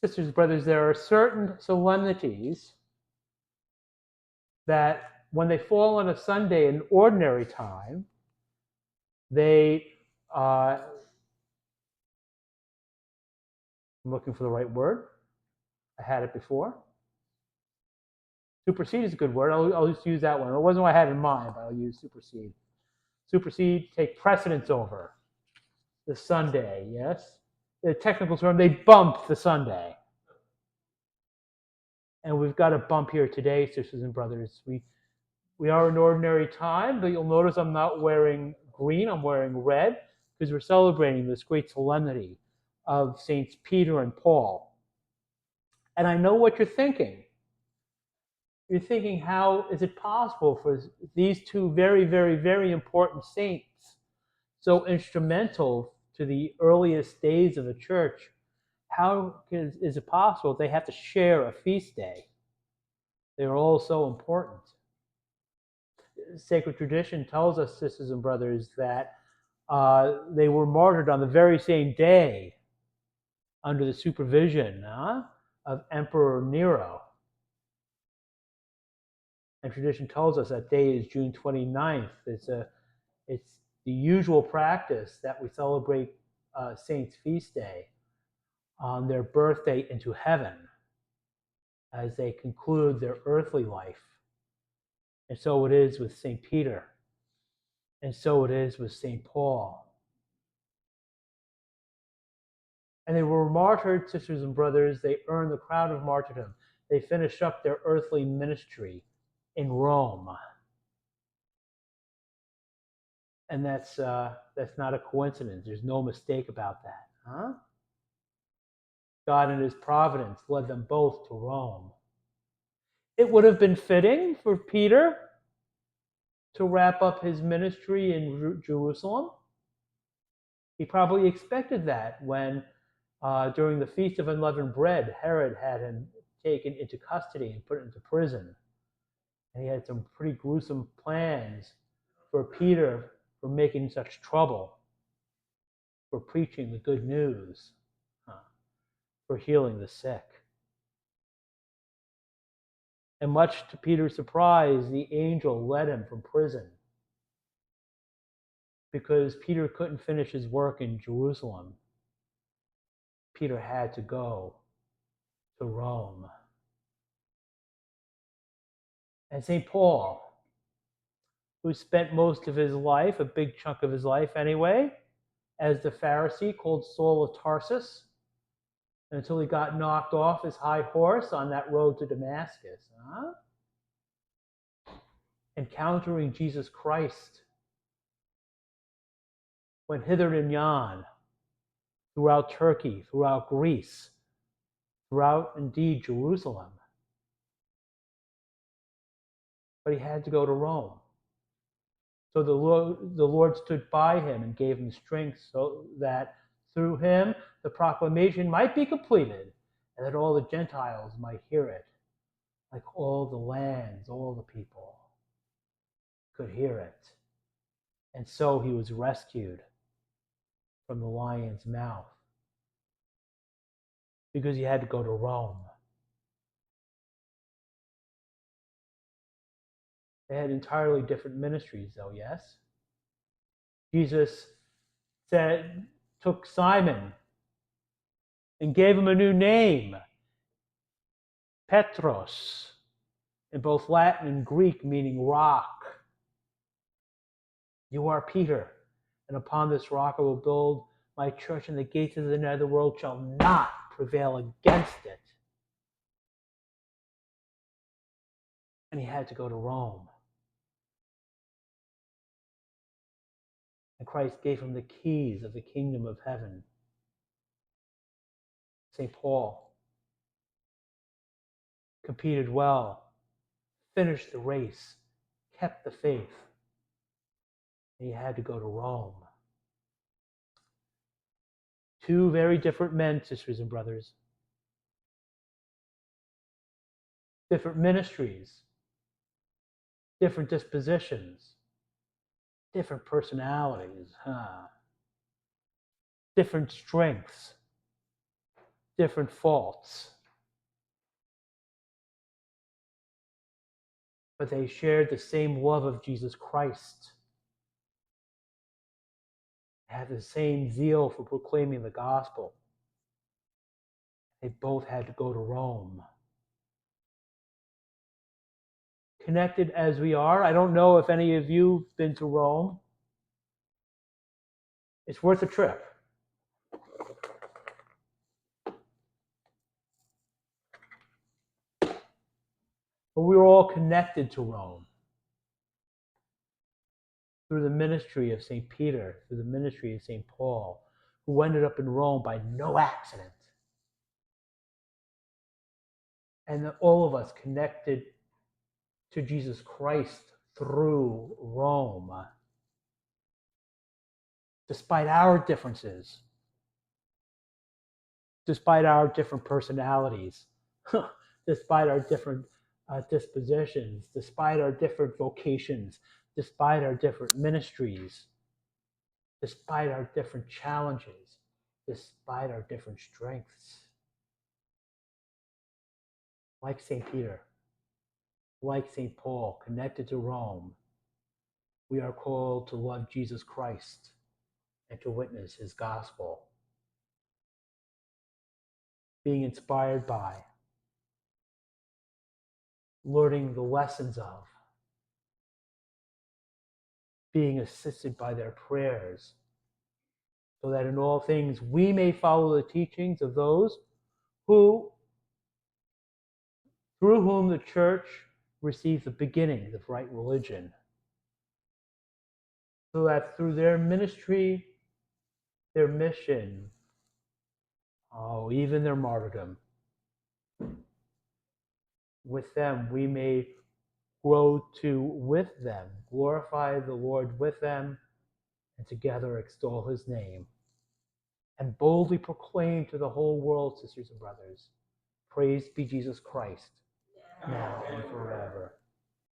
Sisters and brothers, there are certain solemnities that when they fall on a Sunday in ordinary time, they, I'm looking for the right word. I had it before. Supersede is a good word. I'll just use that one. It wasn't what I had in mind, but I'll use supersede. Supersede, take precedence over the Sunday, yes? The technical term, they bump the Sunday. And we've got a bump here today, sisters and brothers. We are in ordinary time, but you'll notice I'm not wearing green, I'm wearing red, because we're celebrating this great solemnity of Saints Peter and Paul. And I know what you're thinking. You're thinking, how is it possible for these two very, very, very important saints, so instrumental to the earliest days of the church, how is it possible they have to share a feast day? They are all so important. Sacred tradition tells us, sisters and brothers, that they were martyred on the very same day under the supervision of Emperor Nero. And tradition tells us that day is June 29th. It's the usual practice that we celebrate Saints' Feast Day on their birthday into heaven as they conclude their earthly life. And so it is with St. Peter. And so it is with St. Paul. And they were martyred, sisters and brothers. They earned the crown of martyrdom. They finished up their earthly ministry in Rome. And that's not a coincidence. There's no mistake about that. Huh? God in his providence led them both to Rome. It would have been fitting for Peter to wrap up his ministry in Jerusalem. He probably expected that when, during the Feast of Unleavened Bread, Herod had him taken into custody and put into prison. And he had some pretty gruesome plans for Peter for making such trouble, for preaching the good news, for healing the sick. And much to Peter's surprise, the angel led him from prison because Peter couldn't finish his work in Jerusalem. Peter had to go to Rome. And St. Paul, who spent most of his life, a big chunk of his life anyway, as the Pharisee called Saul of Tarsus, until he got knocked off his high horse on that road to Damascus. Encountering Jesus Christ, went hither and yon, throughout Turkey, throughout Greece, throughout, indeed, Jerusalem. But he had to go to Rome. So the Lord stood by him and gave him strength so that through him the proclamation might be completed and that all the Gentiles might hear it, like all the lands, all the people could hear it. And so he was rescued from the lion's mouth because he had to go to Rome. They had entirely different ministries, though, yes? Jesus took Simon and gave him a new name, Petros, in both Latin and Greek, meaning rock. You are Peter, and upon this rock I will build my church, and the gates of the netherworld shall not prevail against it. And he had to go to Rome. And Christ gave him the keys of the kingdom of heaven. St. Paul competed well, finished the race, kept the faith, and he had to go to Rome. Two very different men, sisters and brothers. Different ministries, different dispositions, different personalities, different strengths. different faults, but they shared the same love of Jesus Christ, had the same zeal for proclaiming the gospel. They both had to go to Rome. Connected as we are, I don't know if any of you have been to Rome. It's worth a trip. But we were all connected to Rome through the ministry of St. Peter, through the ministry of St. Paul, who ended up in Rome by no accident. And all of us connected to Jesus Christ through Rome, despite our differences, despite our different personalities, despite our different dispositions, despite our different vocations, despite our different ministries, despite our different challenges, despite our different strengths. Like St. Peter, like St. Paul, connected to Rome, we are called to love Jesus Christ and to witness his gospel. Being inspired by, learning the lessons of, being assisted by their prayers, so that in all things we may follow the teachings of those who, through whom the church received the beginnings of right religion, so that through their ministry, their mission, even their martyrdom, with them we may grow to, with them, glorify the Lord with them, and together extol his name, and boldly proclaim to the whole world, sisters and brothers, praise be Jesus Christ, now and forever.